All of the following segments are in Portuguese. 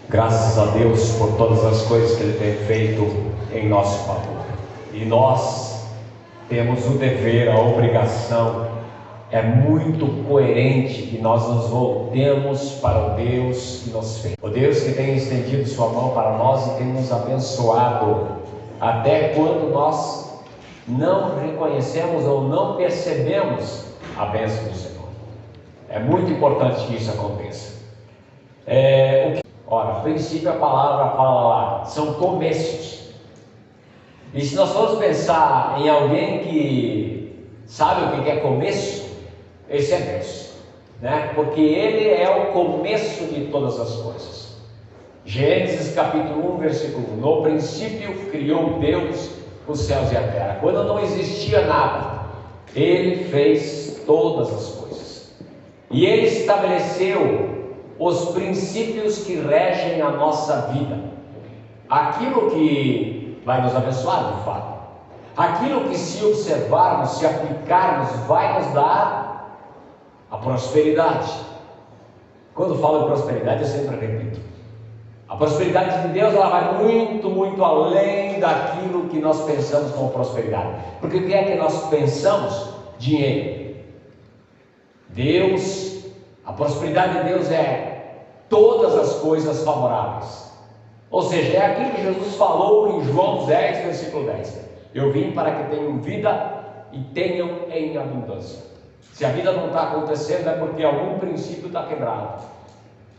Graças a Deus por todas as coisas que Ele tem feito em nosso favor. E nós temos o dever, a obrigação, é muito coerente que nós nos voltemos para o Deus que nos fez. O Deus que tem estendido sua mão para nós e tem nos abençoado, até quando nós não reconhecemos ou não percebemos a bênção do Senhor. É muito importante que isso aconteça. Ora, a princípio a palavra fala lá, são começos. E se nós formos pensar em alguém que sabe o que é começo, esse é Deus, né? Porque Ele é o começo de todas as coisas. Gênesis capítulo 1, versículo 1. No princípio criou Deus os céus e a terra. Quando não existia nada, Ele fez todas as coisas. E Ele estabeleceu os princípios que regem a nossa vida, aquilo que vai nos abençoar de fato, aquilo que, se observarmos, se aplicarmos, vai nos dar a prosperidade. Quando falo em prosperidade, eu sempre repito, a prosperidade de Deus, ela vai muito, muito além daquilo que nós pensamos como prosperidade. Porque o que é que nós pensamos? Dinheiro. Deus, a prosperidade de Deus é todas as coisas favoráveis. Ou seja, é aquilo que Jesus falou em João 10, versículo 10. Eu vim para que tenham vida e tenham em abundância. Se a vida não está acontecendo, é porque algum princípio está quebrado.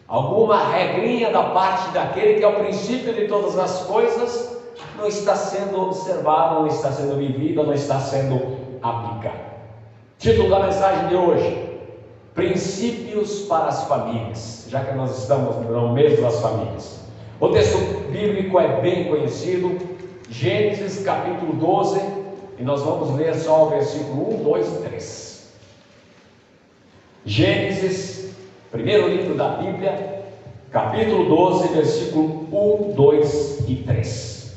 Alguma regrinha da parte daquele que é o princípio de todas as coisas não está sendo observado, não está sendo vivido, não está sendo aplicado. Título da mensagem de hoje: princípios para as famílias, já que nós estamos no mês das famílias. O texto bíblico é bem conhecido, Gênesis capítulo 12, e nós vamos ler só o versículo 1, 2 e 3. Gênesis, primeiro livro da Bíblia, capítulo 12, versículo 1, 2 e 3.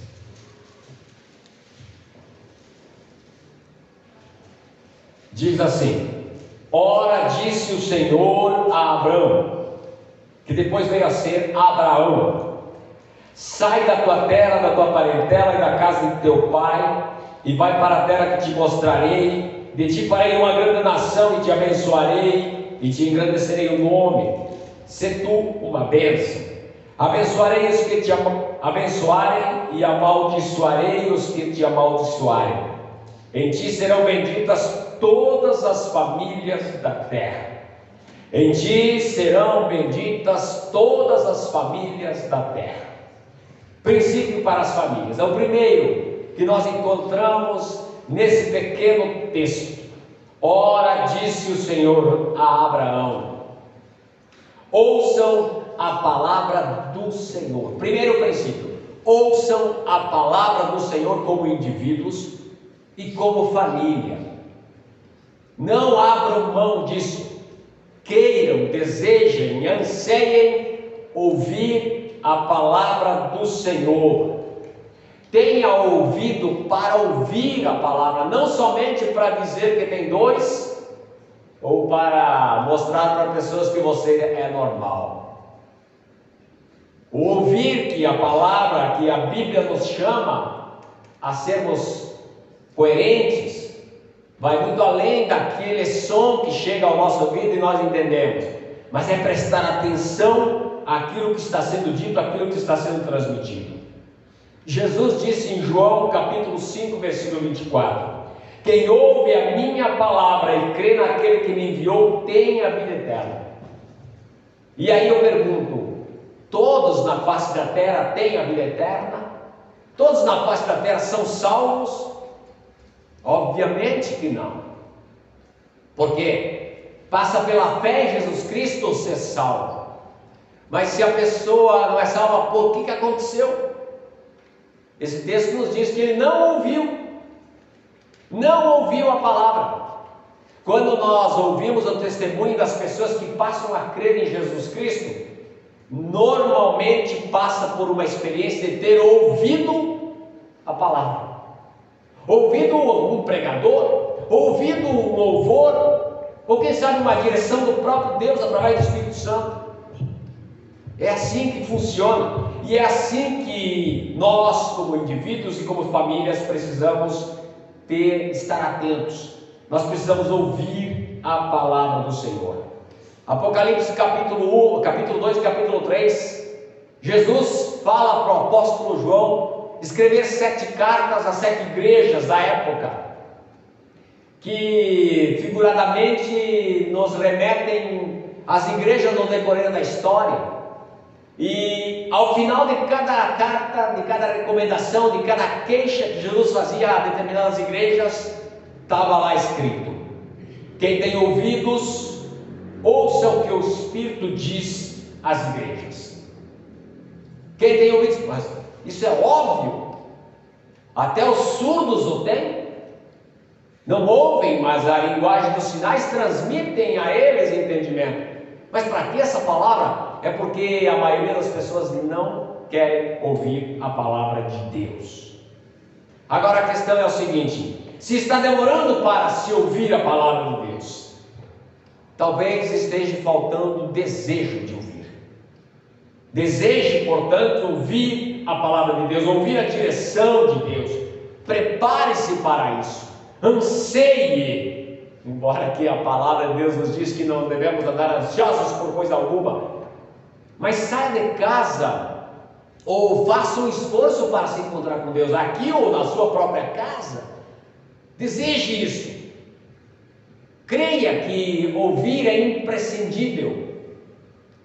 Diz assim: ora, disse o Senhor a Abrão, que depois veio a ser Abraão: sai da tua terra, da tua parentela e da casa de teu pai, e vai para a terra que te mostrarei. De ti farei uma grande nação, e te abençoarei, e te engrandecerei o nome. Sê tu uma bênção. Abençoarei os que te abençoarem, e amaldiçoarei os que te amaldiçoarem. Em ti serão benditas todas as famílias da terra. Em ti serão benditas todas as famílias da terra. Princípio para as famílias. É o primeiro que nós encontramos nesse pequeno texto. Ora, disse o Senhor a Abraão. Ouçam a palavra do Senhor. Primeiro princípio: ouçam a palavra do Senhor como indivíduos e como família. Não abram mão disso. Queiram, desejem, anseiem ouvir a palavra do Senhor. Tenha ouvido para ouvir a palavra, não somente para dizer que tem dois, ou para mostrar para pessoas que você é normal. Ouvir que a palavra, que a Bíblia nos chama a sermos coerentes, vai muito além daquele som que chega ao nosso ouvido e nós entendemos, mas é prestar atenção àquilo que está sendo dito, àquilo que está sendo transmitido. Jesus disse em João capítulo 5, versículo 24: quem ouve a minha palavra e crê naquele que me enviou tem a vida eterna. E aí eu pergunto: todos na face da terra têm a vida eterna? Todos na face da terra são salvos? Obviamente que não, porque passa pela fé em Jesus Cristo ser salvo. Mas se a pessoa não é salva, por que aconteceu? Esse texto nos diz que ele não ouviu a palavra. Quando nós ouvimos o testemunho das pessoas que passam a crer em Jesus Cristo, normalmente passa por uma experiência de ter ouvido a palavra, ouvido um pregador, ouvido um louvor, ou quem sabe uma direção do próprio Deus através do Espírito Santo. É assim que funciona, e é assim que nós, como indivíduos e como famílias, precisamos estar atentos. Nós precisamos ouvir a palavra do Senhor. Apocalipse capítulo 1, capítulo 2 e capítulo 3, Jesus fala para o apóstolo João escrever 7 cartas a 7 igrejas da época, que figuradamente nos remetem às igrejas no decorrer da história. E ao final de cada carta, de cada recomendação, de cada queixa que Jesus fazia a determinadas igrejas, estava lá escrito: quem tem ouvidos, ouça o que o Espírito diz às igrejas. Quem tem ouvidos, mas isso é óbvio, até os surdos o têm, não ouvem, mas a linguagem dos sinais transmitem a eles entendimento. Mas para que essa palavra? É porque a maioria das pessoas não querem ouvir a palavra de Deus. Agora a questão é o seguinte: se está demorando para se ouvir a palavra de Deus, talvez esteja faltando desejo de ouvir. Deseje, portanto, ouvir a palavra de Deus, ouvir a direção de Deus. Prepare-se para isso, anseie. Embora aqui a palavra de Deus nos diz que não devemos andar ansiosos por coisa alguma, mas saia de casa, ou faça um esforço para se encontrar com Deus, aqui ou na sua própria casa. Deseje isso. Creia que ouvir é imprescindível,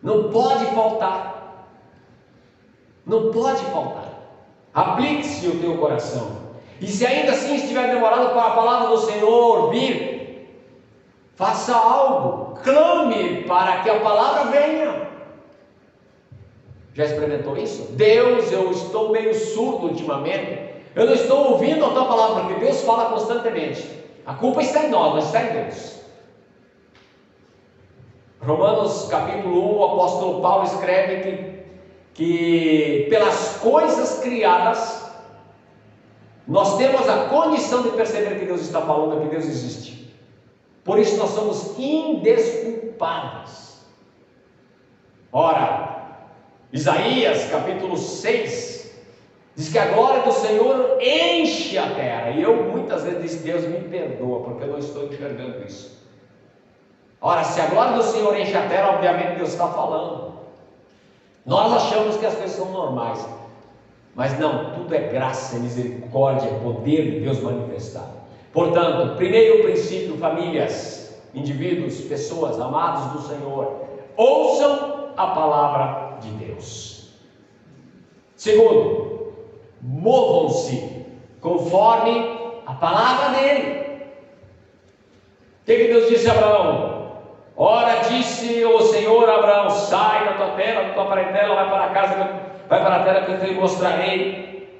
não pode faltar, não pode faltar. Aplique-se o teu coração, e se ainda assim estiver demorando para a palavra do Senhor vir, faça algo, clame para que a palavra venha. Já experimentou isso? Deus, eu estou meio surdo ultimamente, eu não estou ouvindo a tua palavra, porque Deus fala constantemente. A culpa está em nós, não está em Deus. Romanos capítulo 1, o apóstolo Paulo escreve que pelas coisas criadas, nós temos a condição de perceber que Deus está falando, que Deus existe. Por isso nós somos indesculpáveis. Ora, Isaías capítulo 6 diz que a glória do Senhor enche a terra. E eu muitas vezes disse: Deus me perdoa, porque eu não estou enxergando isso. Ora, se a glória do Senhor enche a terra, obviamente Deus está falando. Nós achamos que as coisas são normais, mas não, tudo é graça, é misericórdia, é poder de Deus manifestado. Portanto, primeiro princípio, famílias, indivíduos, pessoas, amados do Senhor, ouçam a palavra de Deus. Segundo, movam-se conforme a palavra dele. O que Deus disse a Abraão? Ora, disse o Senhor a Abraão: sai da tua terra, da tua parentela, vai para a casa, vai para a terra que eu te mostrarei.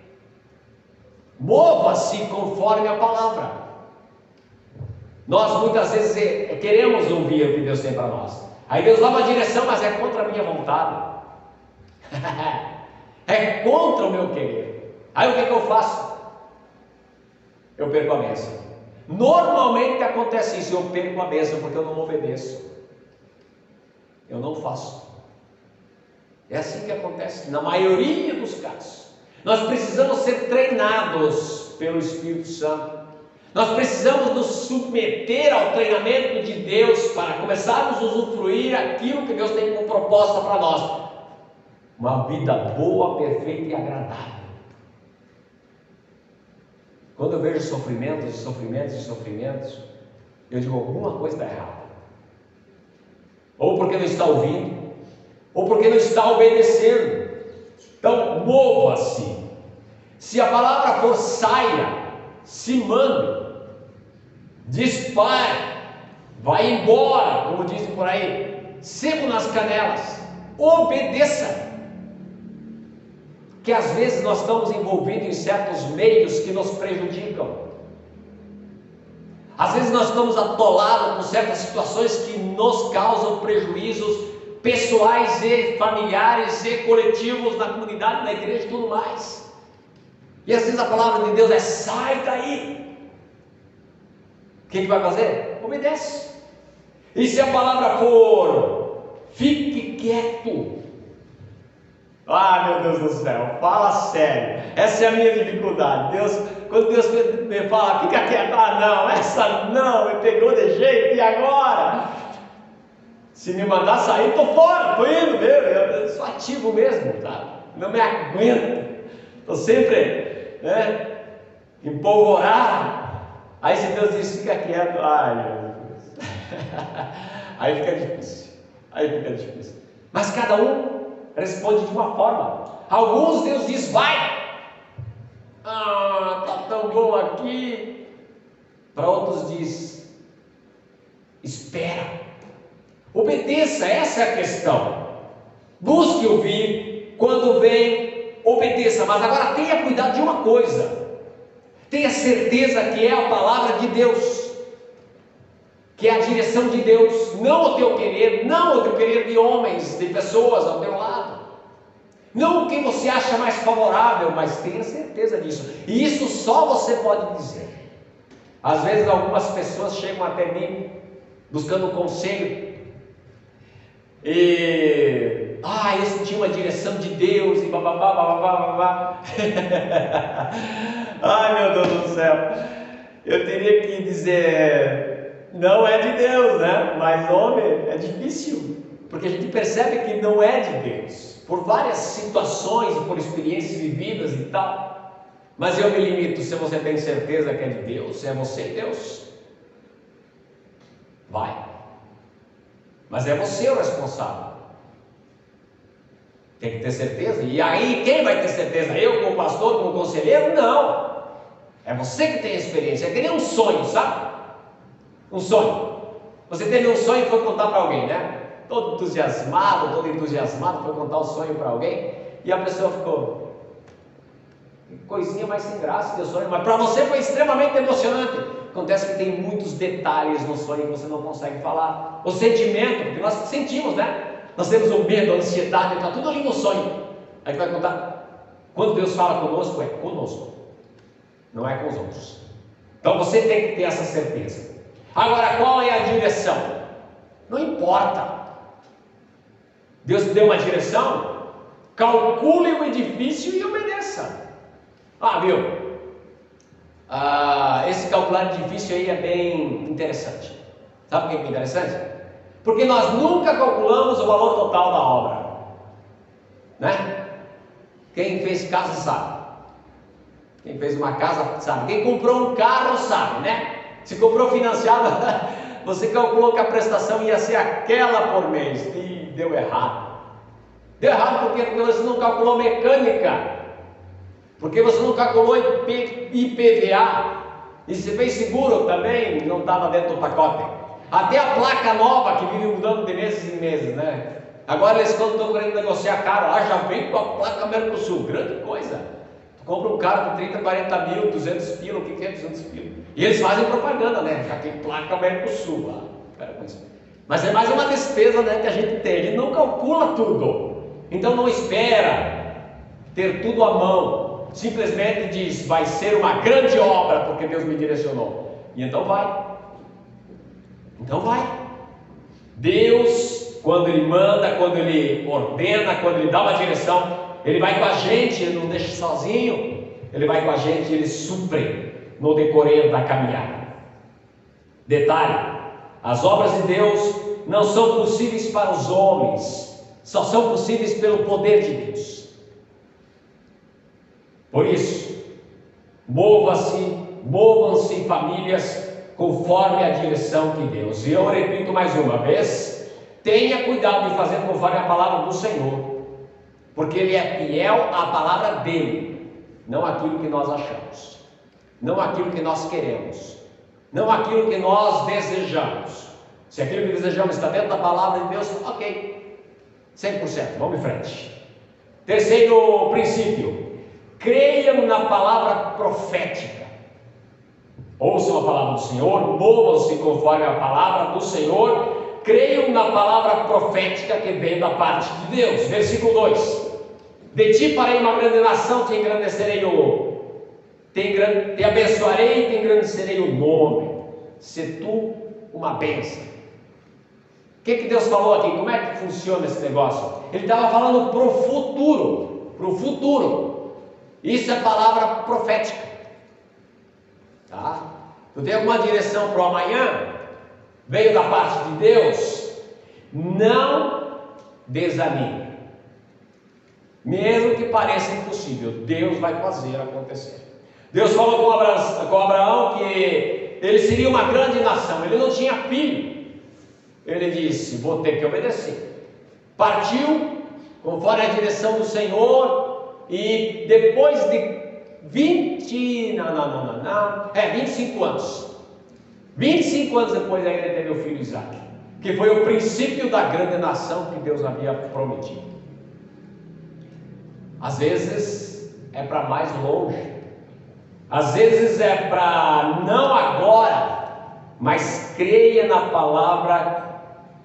Mova-se conforme a palavra. Nós muitas vezes queremos ouvir o que Deus tem para nós. Aí Deus dá uma direção, mas é contra a minha vontade. É contra o meu querer. Aí o que eu faço? Eu perco a bênção. Normalmente acontece isso, eu perco a bênção porque eu não obedeço. Eu não faço. É assim que acontece na maioria dos casos. Nós precisamos ser treinados pelo Espírito Santo. Nós precisamos nos submeter ao treinamento de Deus para começarmos a usufruir aquilo que Deus tem como proposta para nós. Uma vida boa, perfeita e agradável. Quando eu vejo sofrimentos, eu digo: alguma coisa está errada. Ou porque não está ouvindo, ou porque não está obedecendo. Então, mova-se. Se a palavra for, saia, se mande, dispare, vai embora, como dizem por aí, sebo nas canelas, obedeça. Que às vezes nós estamos envolvidos em certos meios que nos prejudicam. Às vezes nós estamos atolados com certas situações que nos causam prejuízos pessoais e familiares e coletivos na comunidade, na igreja e tudo mais. E às vezes a palavra de Deus é: sai daí. O que vai fazer? Obedece. E se a palavra for: fique quieto, Ah, meu Deus do céu, fala sério. Essa é a minha dificuldade. Quando Deus me fala, fica quieto, não, essa não, me pegou de jeito, e agora? Se me mandar sair, estou fora, estou indo mesmo, eu sou ativo mesmo, tá? Não me aguento, estou sempre, empolvorado. Aí se Deus diz, fica quieto, ai meu Deus, aí fica difícil, mas cada um responde de uma forma. Alguns Deus diz, vai, tá tão bom aqui. Para outros diz, espera, obedeça, essa é a questão. Busque ouvir, quando vem, obedeça, mas agora tenha cuidado de uma coisa, tenha certeza que é a palavra de Deus, que é a direção de Deus, não o teu querer, não o teu querer de homens, de pessoas ao teu lado, não o que você acha mais favorável, mas tenha certeza disso, e isso só você pode dizer. Às vezes algumas pessoas chegam até mim, buscando conselho, e eu senti uma direção de Deus, e bababá. Ai meu Deus do céu, eu teria que dizer, não é de Deus, né? Mas homem, é difícil, porque a gente percebe que não é de Deus, por várias situações, por experiências vividas e tal. Mas eu me limito, se você tem certeza que é de Deus, é você e Deus, vai. Mas é você o responsável, tem que ter certeza. E aí quem vai ter certeza? Eu como pastor, como conselheiro? Não, é você que tem a experiência. É que nem um sonho, sabe? Um sonho, você teve um sonho e foi contar para alguém, né? Todo entusiasmado, foi contar o sonho para alguém, e a pessoa ficou, que coisinha mais sem graça teu sonho, mas para você foi extremamente emocionante. Acontece que tem muitos detalhes no sonho que você não consegue falar. O sentimento, porque nós sentimos, né? Nós temos o medo, a ansiedade, está tudo ali no sonho. Aí vai contar. Quando Deus fala conosco, é conosco, não é com os outros. Então você tem que ter essa certeza. Agora, qual é a direção? Não importa. Deus te deu uma direção, calcule o edifício e obedeça. Viu? Esse calcular de edifício aí é bem interessante. Sabe por que é interessante? Porque nós nunca calculamos o valor total da obra, né? Quem fez casa sabe, quem fez uma casa sabe, quem comprou um carro sabe, né? Se comprou financiado, você calculou que a prestação ia ser aquela por mês, e deu errado. Deu errado porque você não calculou mecânica, porque você não calculou IPVA, e se fez seguro também, não estava dentro do pacote. Até a placa nova que vive mudando de meses em meses, né? Agora eles, quando estão querendo negociar caro, já vem com a placa Mercosul, grande coisa. Tu compra um carro de 30, 40 mil, 200 pila, o que é 200 pila? E eles fazem propaganda, né? Já tem placa Mercosul lá. Mas é mais uma despesa, né, que a gente tem, a gente não calcula tudo. Então não espera ter tudo à mão, simplesmente diz, vai ser uma grande obra, porque Deus me direcionou. E então vai. Deus, quando Ele manda, quando Ele ordena, quando Ele dá uma direção, Ele vai com a gente, Ele não deixa sozinho, Ele vai com a gente, Ele supre no decorrer da caminhada. Detalhe, as obras de Deus não são possíveis para os homens, só são possíveis pelo poder de Deus. Por isso, movam-se famílias conforme a direção de Deus. E eu repito mais uma vez, tenha cuidado de fazer conforme a palavra do Senhor, porque Ele é fiel à palavra dEle, não aquilo que nós achamos, não aquilo que nós queremos, não aquilo que nós desejamos. Se aquilo que desejamos está dentro da palavra de Deus, ok, 100%, vamos em frente. Terceiro princípio, creiam na palavra profética. Ouçam a palavra do Senhor, movam-se conforme a palavra do Senhor, creiam na palavra profética que vem da parte de Deus. Versículo 2: de ti farei uma grande nação, te engrandecerei te abençoarei e te engrandecerei o nome, se tu uma bênção. que Deus falou aqui? Como é que funciona esse negócio? Ele estava falando para o futuro, Isso é palavra profética, tá? Tu tem alguma direção para o amanhã? Veio da parte de Deus? Não desanime. Mesmo que pareça impossível, Deus vai fazer acontecer. Deus falou com Abraão que ele seria uma grande nação. Ele não tinha filho. Ele disse: vou ter que obedecer. Partiu conforme a direção do Senhor, e depois de 25 anos. 25 anos depois ainda teve o filho Isaac, que foi o princípio da grande nação que Deus havia prometido. Às vezes é para mais longe. Às vezes é para não agora, mas creia na palavra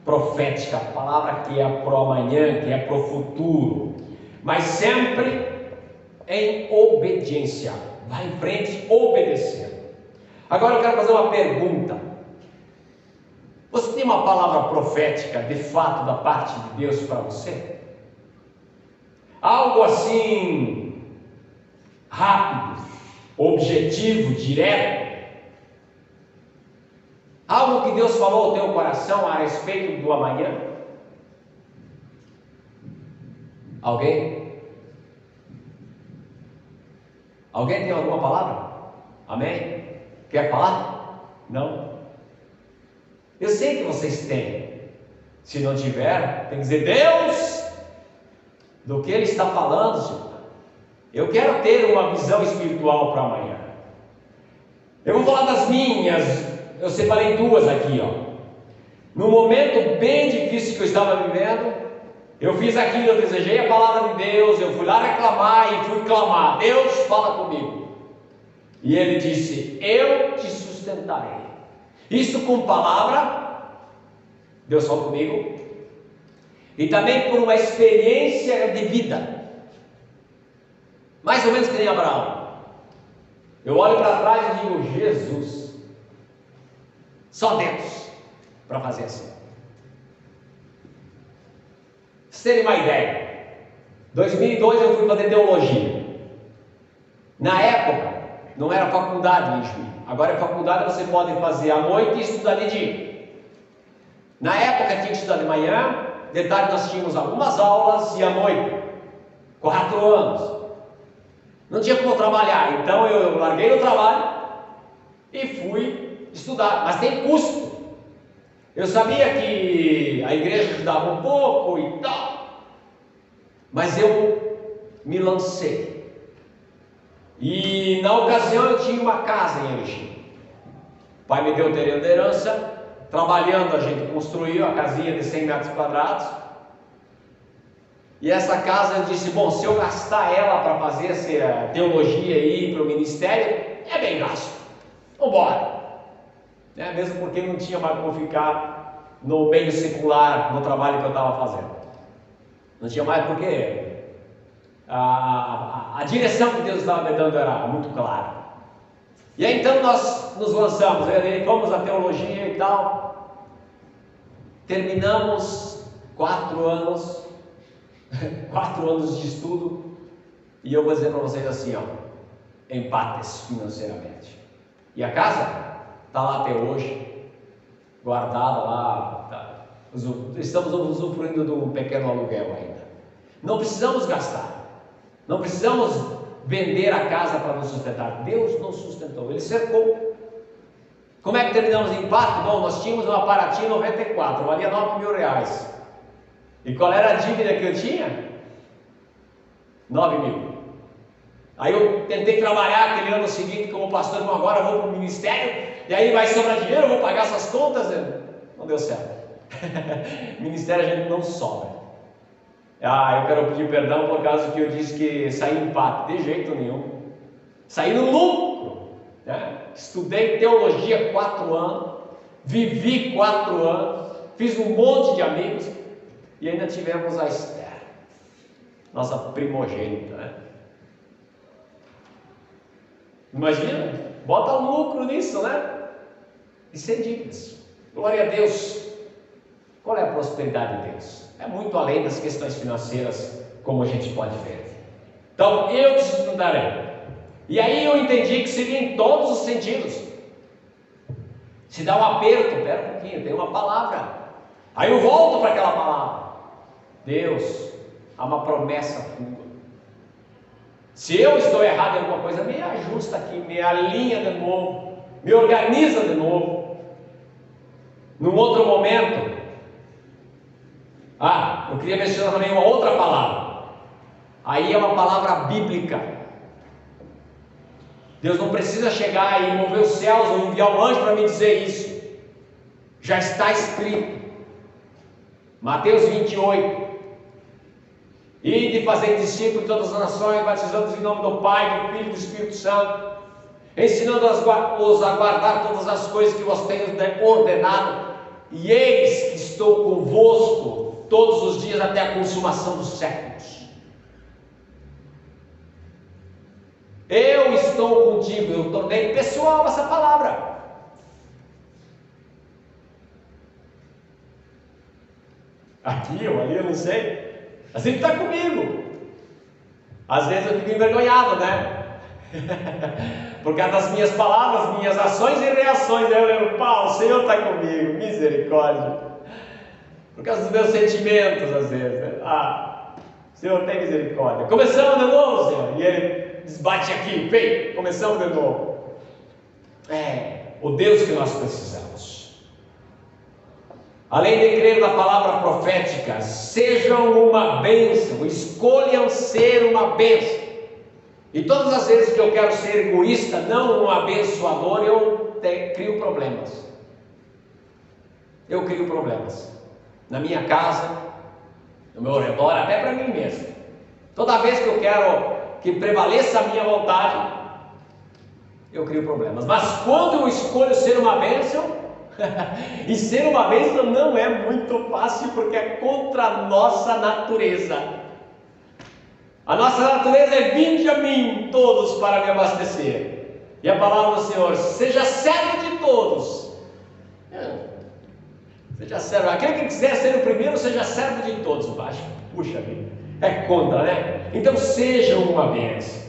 profética, a palavra que é para o amanhã, que é para o futuro, mas sempre em obediência. Vá em frente obedecendo. Agora eu quero fazer uma pergunta. Você tem uma palavra profética de fato da parte de Deus para você? Algo assim rápido, objetivo, direto, algo que Deus falou ao teu coração a respeito do amanhã? Alguém? Alguém tem alguma palavra? Amém? Quer falar? Não? Eu sei que vocês têm. Se não tiver, tem que dizer: Deus, do que Ele está falando, Senhor, eu quero ter uma visão espiritual para amanhã. Eu vou falar das minhas. Eu separei duas aqui, ó. No momento bem difícil que eu estava vivendo, eu fiz aquilo, eu desejei a palavra de Deus, eu fui lá reclamar e fui clamar: Deus, fala comigo. E Ele disse: eu te sustentarei. Isso com palavra, Deus falou comigo, e também por uma experiência de vida. Mais ou menos que nem Abraão. Eu olho para trás e digo: Jesus, só Deus para fazer assim. Vocês terem uma ideia, 2002 eu fui fazer teologia. Na época não era faculdade em Juiz. Agora é faculdade, você pode fazer à noite e estudar de dia. Na época tinha que estudar de manhã, de tarde nós tínhamos algumas aulas, e à noite, 4 anos. Não tinha como trabalhar, então eu larguei o trabalho e fui estudar, mas tem custo. Eu sabia que a igreja ajudava um pouco e tal, mas eu me lancei. E na ocasião eu tinha uma casa em Erechim. O pai me deu o terreno de herança. Trabalhando a gente construiu a casinha de 100 metros quadrados. E essa casa eu disse: bom, se eu gastar ela para fazer essa teologia aí para o ministério, é bem gasto. Vamos embora. Mesmo porque não tinha mais como ficar no meio secular, no trabalho que eu estava fazendo. Não tinha mais porque a direção que Deus estava me dando era muito clara. E aí então nós nos lançamos, fomos à teologia e tal. Terminamos 4 anos, 4 anos de estudo. E eu vou dizer para vocês assim, ó, empates financeiramente. E a casa está lá até hoje, guardada lá. Tá. Estamos usufruindo de um pequeno aluguel ainda. Não precisamos gastar. Não precisamos vender a casa para nos sustentar. Deus nos sustentou, Ele cercou. Como é que terminamos em empate? Bom, nós tínhamos uma Paraty 94, valia 9 mil reais. E qual era a dívida que eu tinha? 9 mil. Aí eu tentei trabalhar aquele ano seguinte como pastor, então agora eu vou para o ministério, e aí vai sobrar dinheiro, eu vou pagar essas contas. Não deu certo. Ministério a gente não sobra. Eu quero pedir perdão por causa que eu disse que saí em empate. De jeito nenhum. Saí no lucro. Estudei teologia 4 anos. Vivi 4 anos. Fiz um monte de amigos. E ainda tivemos a Esther, nossa primogênita. Imagina, bota lucro nisso, E sem dívidas. Glória a Deus. Qual é a prosperidade de Deus. É muito além das questões financeiras, como a gente pode ver. Então, eu desfrutarei. E aí eu entendi que seria em todos os sentidos. Se dá um aperto, espera um pouquinho, tem uma palavra. Aí eu volto para aquela palavra. Deus, há uma promessa tua. Se eu estou errado em alguma coisa, me ajusta aqui, me alinha de novo, me organiza de novo. Num outro momento, eu queria mencionar também uma outra palavra. Aí é uma palavra bíblica. Deus não precisa chegar e mover os céus ou enviar um anjo para me dizer isso. Já está escrito. Mateus 28. Ide fazer discípulos de todas as nações, batizando-os em nome do Pai, do Filho e do Espírito Santo, ensinando-os a guardar todas as coisas que vos tenho ordenado, e eis que estou convosco todos os dias até a consumação dos séculos. Eu estou contigo. Eu tornei pessoal essa palavra. Aqui ou ali, eu não sei. Mas Ele está comigo. Às vezes eu fico envergonhado, né? Por causa das minhas palavras, minhas ações e reações. Aí eu lembro, o Senhor está comigo, misericórdia. Por causa dos meus sentimentos, às vezes, né? O Senhor tem misericórdia. Começamos de novo, Senhor. E Ele desbate aqui, vem, começamos de novo. O Deus que nós precisamos. Além de crer na palavra profética, sejam uma bênção, escolham ser uma bênção. E todas as vezes que eu quero ser egoísta, não um abençoador, eu crio problemas. Eu crio problemas. Na minha casa, no meu redor, até para mim mesmo. Toda vez que eu quero que prevaleça a minha vontade, eu crio problemas. Mas quando eu escolho ser uma bênção, e ser uma bênção não é muito fácil, porque é contra a nossa natureza. A nossa natureza é: vinde a mim todos para me abastecer. E a palavra do Senhor: seja servo de todos. Seja servo. Aquele que quiser ser o primeiro, seja servo de todos. Puxa vida, é contra, né? Então seja uma bênção.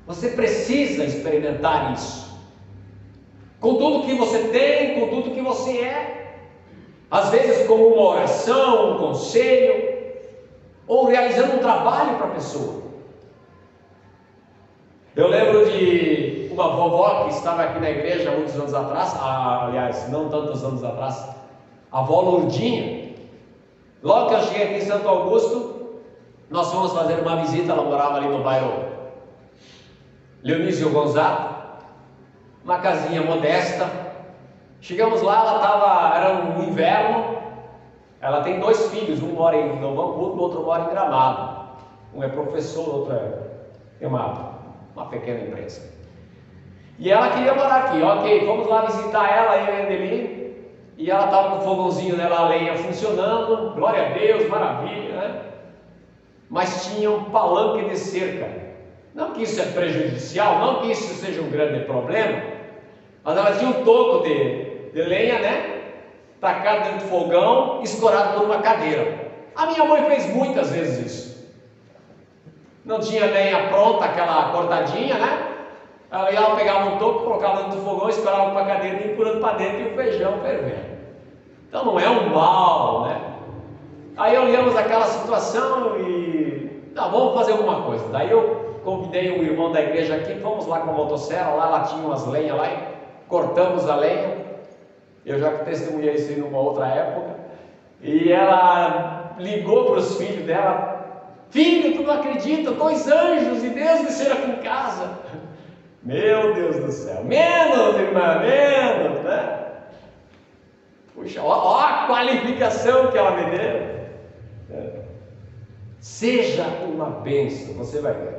Você precisa experimentar isso. Com tudo que você tem, com tudo que você é. Às vezes como uma oração, um conselho, ou realizando um trabalho para a pessoa. Eu lembro de uma vovó que estava aqui na igreja há muitos anos atrás, aliás, não tantos anos atrás, a avó Lourdinha. Logo que eu cheguei aqui em Santo Augusto, nós fomos fazer uma visita. Ela morava ali no bairro Leonísio Gonzaga, uma casinha modesta. Chegamos lá, era um inverno. Ela tem 2 filhos, um mora em Novo Hamburgo, o outro mora em Gramado. Um é professor, o outro tem uma pequena empresa. E ela queria morar aqui. Ok, fomos lá visitar ela, eu e a Adeli, e ela estava com o fogãozinho dela, a lenha funcionando, glória a Deus, maravilha, né? Mas tinha um palanque de cerca. Não que isso é prejudicial, não que isso seja um grande problema, mas ela tinha um toco de lenha, né? Tacado dentro do fogão, escorado por uma cadeira. A minha mãe fez muitas vezes isso. Não tinha lenha pronta, aquela cortadinha, né? Ela ia lá, pegava um toco, colocava dentro do fogão, escorava para a cadeira e ia empurrando para dentro, e o feijão fervendo. Então não é um mal, né? Aí olhamos aquela situação e vamos fazer alguma coisa. Daí eu convidei um irmão da igreja aqui, fomos lá com a motosserra, lá tinha umas lenhas lá, e cortamos a lenha. Eu já testemunhei isso aí numa outra época. E ela ligou para os filhos dela: filho, tu não acredita, 2 anjos e Deus desceram aqui em casa. Meu Deus do céu, menos, irmã, menos, né? Puxa, ó a qualificação que ela me deu. Seja uma bênção, você vai ver.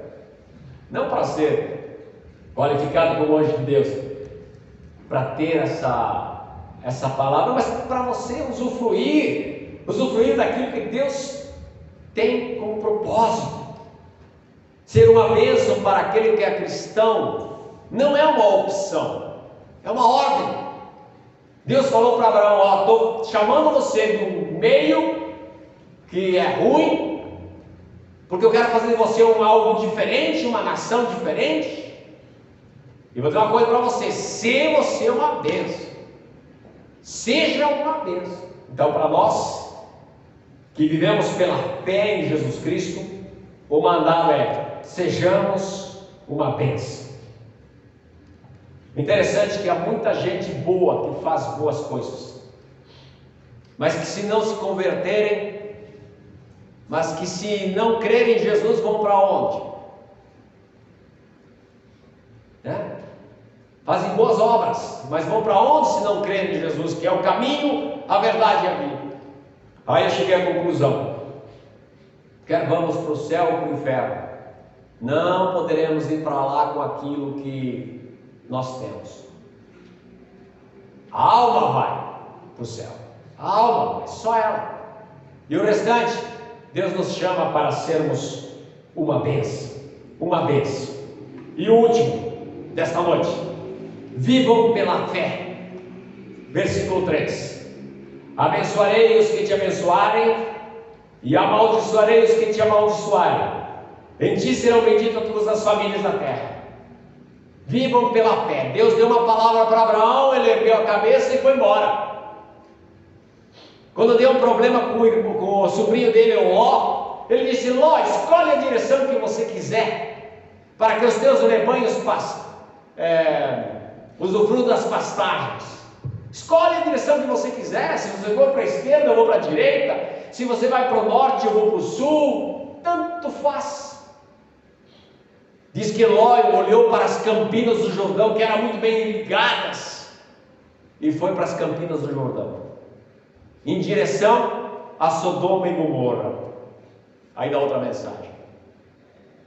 Não para ser qualificado como anjo de Deus, para ter essa palavra, mas para você usufruir daquilo que Deus tem como propósito. Ser uma bênção para aquele que é cristão não é uma opção, é uma ordem. Deus falou para Abraão: ó, estou chamando você do meio que é ruim, porque eu quero fazer de você algo diferente, uma nação diferente. E vou dizer uma coisa para você: se você é uma bênção, seja uma bênção. Então, para nós que vivemos pela fé em Jesus Cristo, o mandado é: sejamos uma bênção. Interessante que há muita gente boa que faz boas coisas, mas que se não se converterem, mas que se não crerem em Jesus, vão para onde? Fazem boas obras, mas vão para onde se não crerem em Jesus, que é o caminho, a verdade e a vida? Aí eu cheguei à conclusão: quer vamos para o céu ou para o inferno, não poderemos ir para lá com aquilo que nós temos. A alma vai para o céu, a alma vai, só ela. E o restante, Deus nos chama para sermos uma bênção, uma bênção. E o último desta noite: vivam pela fé. Versículo 3: abençoarei os que te abençoarem, e amaldiçoarei os que te amaldiçoarem. Em ti serão benditas todas as famílias da terra. Vivam pela fé. Deus deu uma palavra para Abraão, ele ergueu a cabeça e foi embora. Quando deu um problema com o sobrinho dele, Ló, ele disse: Ló, escolhe a direção que você quiser, para que os teus rebanhos usufruam das pastagens. Escolhe a direção que você quiser. Se você for para a esquerda, eu vou para a direita. Se você vai para o norte, eu vou para o sul. Tanto faz. Diz que Ló olhou para as campinas do Jordão, que eram muito bem ligadas, e foi para as campinas do Jordão, em direção a Sodoma e Gomorra. Aí dá outra mensagem.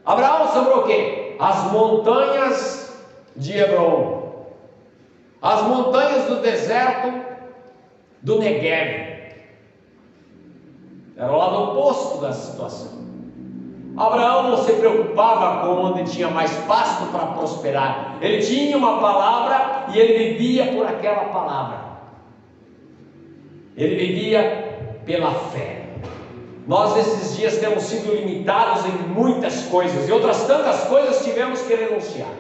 Abraão sobrou o quê? As montanhas de Hebron, as montanhas do deserto do Negueb. Era o lado oposto da situação. Abraão não se preocupava com onde tinha mais pasto para prosperar. Ele tinha uma palavra e ele vivia por aquela palavra. Ele vivia pela fé. Nós nesses dias temos sido limitados em muitas coisas, e outras tantas coisas tivemos que renunciar.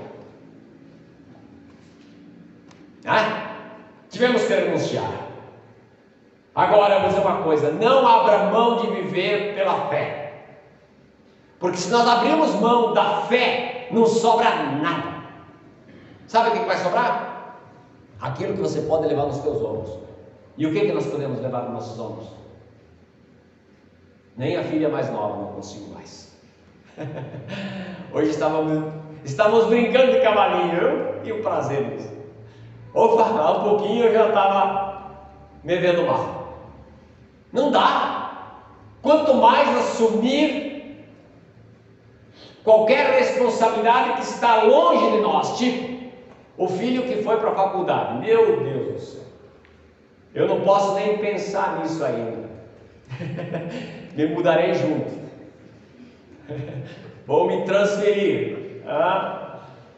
Tivemos que renunciar. Agora eu vou dizer uma coisa: não abra mão de viver pela fé. Porque se nós abrirmos mão da fé, não sobra nada. Sabe o que vai sobrar? Aquilo que você pode levar nos teus ombros. E o que nós podemos levar nos nossos ombros? Nem a filha mais nova não consigo mais. Hoje estávamos brincando de cavalinho, e o prazer disso. Opa, um pouquinho eu já estava me vendo mal. Não dá. Quanto mais assumir qualquer responsabilidade que está longe de nós, tipo o filho que foi para a faculdade. Meu Deus do céu, eu não posso nem pensar nisso ainda. Me mudarei junto. Vou me transferir.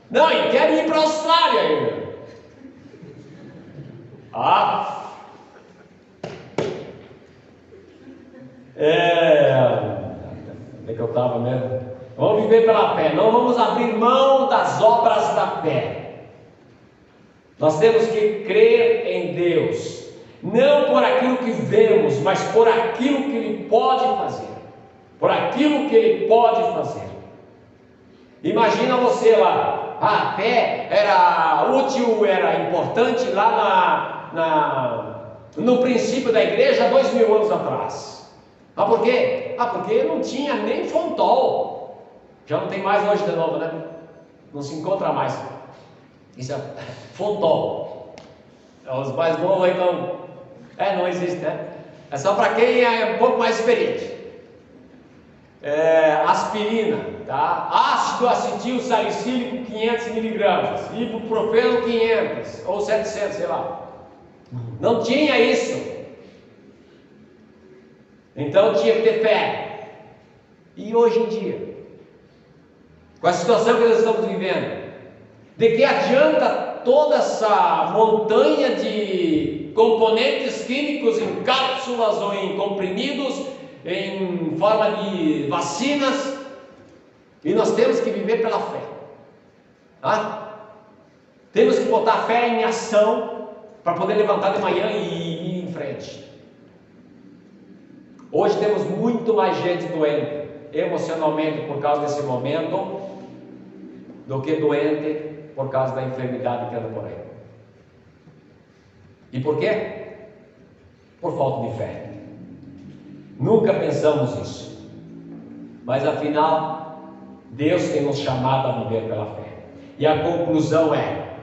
Não, e quero ir para a Austrália ainda. Onde é que eu estava mesmo? Vamos viver pela fé, não vamos abrir mão das obras da fé. Nós temos que crer em Deus, não por aquilo que vemos, mas por aquilo que Ele pode fazer. Por aquilo que Ele pode fazer. Imagina você lá, a fé era útil, era importante lá no princípio da igreja, 2000 anos atrás. Por quê? Porque não tinha nem Fontol. Já não tem mais hoje de novo, né? Não se encontra mais. Isso é Fontol. Os mais novos então. Não existe, né? É só para quem é um pouco mais experiente. Aspirina, tá? Ácido acetil salicílico 500 miligramas, ibuprofeno 500 ou 700, sei lá. Não tinha isso. Então tinha que ter fé. E hoje em dia, com a situação que nós estamos vivendo, de que adianta toda essa montanha de componentes químicos em cápsulas ou em comprimidos, em forma de vacinas, e nós temos que viver pela fé. Tá? Temos que botar a fé em ação para poder levantar de manhã e ir em frente. Hoje temos muito mais gente doente emocionalmente por causa desse momento do que doente por causa da enfermidade que anda por aí. E por quê? Por falta de fé. Nunca pensamos isso, mas afinal Deus tem nos chamado a viver pela fé. E a conclusão é: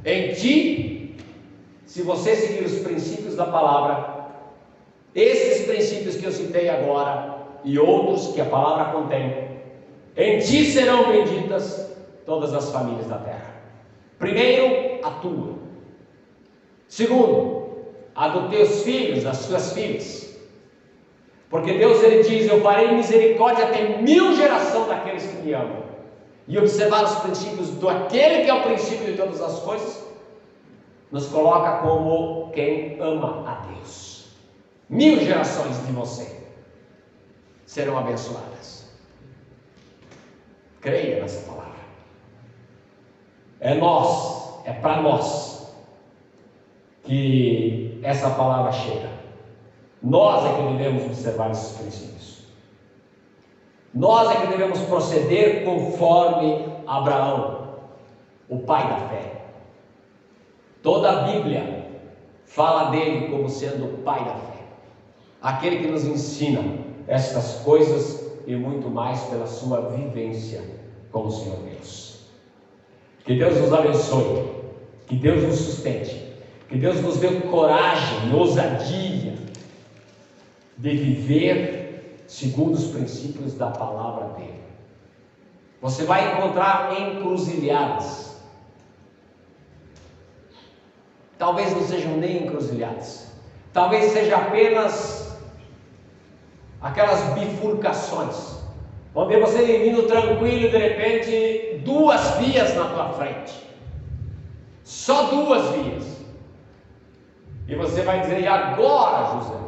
em ti, se você seguir os princípios da palavra, esses princípios que eu citei agora e outros que a palavra contém, em ti serão benditas todas as famílias da terra. Primeiro, a tua. Segundo, a dos teus filhos, as suas filhas. Porque Deus, Ele diz: eu farei misericórdia até 1000 gerações daqueles que me amam. E observar os princípios do aquele que é o princípio de todas as coisas, nos coloca como quem ama a Deus. 1000 gerações de você serão abençoadas. Creia nessa palavra. É nós, é para nós que essa palavra chega. Nós é que devemos observar esses princípios. Nós é que devemos proceder conforme Abraão, o pai da fé. Toda a Bíblia fala dele como sendo o pai da fé, aquele que nos ensina estas coisas e muito mais pela sua vivência com o Senhor Deus. Que Deus nos abençoe, que Deus nos sustente, que Deus nos dê coragem e ousadia de viver segundo os princípios da palavra dele. Você vai encontrar encruzilhadas. Talvez não sejam nem encruzilhadas, talvez seja apenas aquelas bifurcações, onde você vindo tranquilo e de repente 2 vias na tua frente, só 2 vias, e você vai dizer: e agora, José?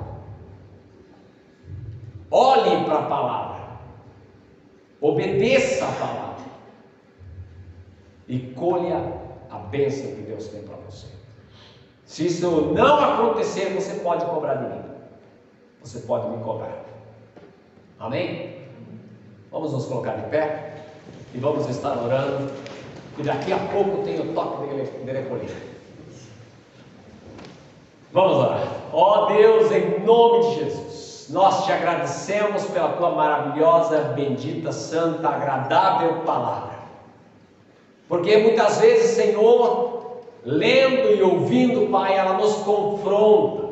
Olhe para a palavra, obedeça a palavra e colha a bênção que Deus tem para você. Se isso não acontecer, você pode cobrar de mim, você pode me cobrar. Amém? Vamos nos colocar de pé e vamos estar orando, e daqui a pouco tem o toque de recolher. Vamos orar. Ó Deus, em nome de Jesus, nós te agradecemos pela tua maravilhosa, bendita, santa, agradável palavra, porque muitas vezes, Senhor, lendo e ouvindo, Pai, ela nos confronta,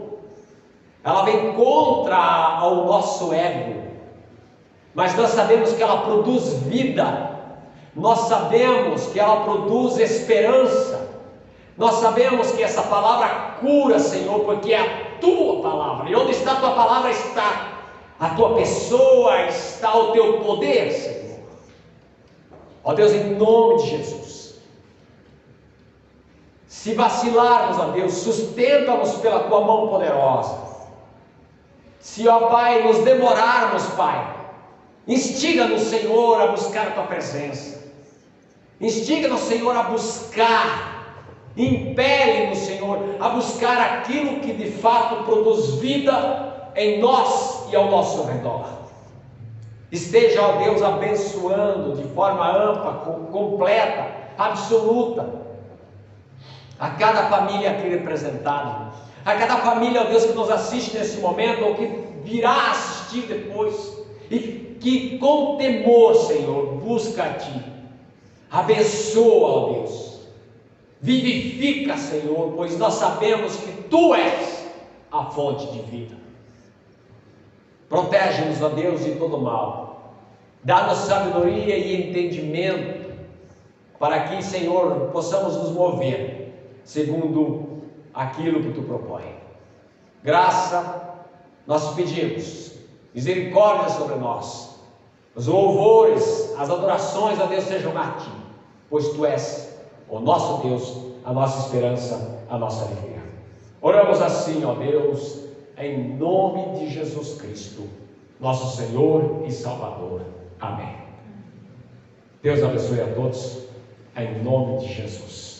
ela vem contra o nosso ego, mas nós sabemos que ela produz vida, nós sabemos que ela produz esperança, nós sabemos que essa palavra cura, Senhor, porque é a tua palavra, e onde está a tua palavra está a tua pessoa, está o teu poder, Senhor. Ó Deus, em nome de Jesus, se vacilarmos, ó Deus, sustenta-nos pela tua mão poderosa. Se, ó Pai, nos demorarmos, Pai, instiga-nos, Senhor, a buscar a tua presença. Instiga-nos, Senhor, a buscar, impele-nos, Senhor, a buscar aquilo que de fato produz vida em nós e ao nosso redor. Esteja, ó Deus, abençoando de forma ampla, completa, absoluta, a cada família aqui representada, a cada família, ó Deus, que nos assiste nesse momento, ou que virá assistir depois, e que com temor, Senhor, busca a Ti. Abençoa, ó Deus, vivifica, Senhor, pois nós sabemos que Tu és a fonte de vida. Protege-nos, ó Deus, de todo mal, dá-nos sabedoria e entendimento, para que, Senhor, possamos nos mover segundo aquilo que Tu propõe. Graça, nós pedimos, misericórdia sobre nós, os louvores, as adorações a Deus sejam a Ti, pois Tu és o nosso Deus, a nossa esperança, a nossa alegria. Oramos assim, ó Deus, em nome de Jesus Cristo, nosso Senhor e Salvador. Amém. Deus abençoe a todos, em nome de Jesus.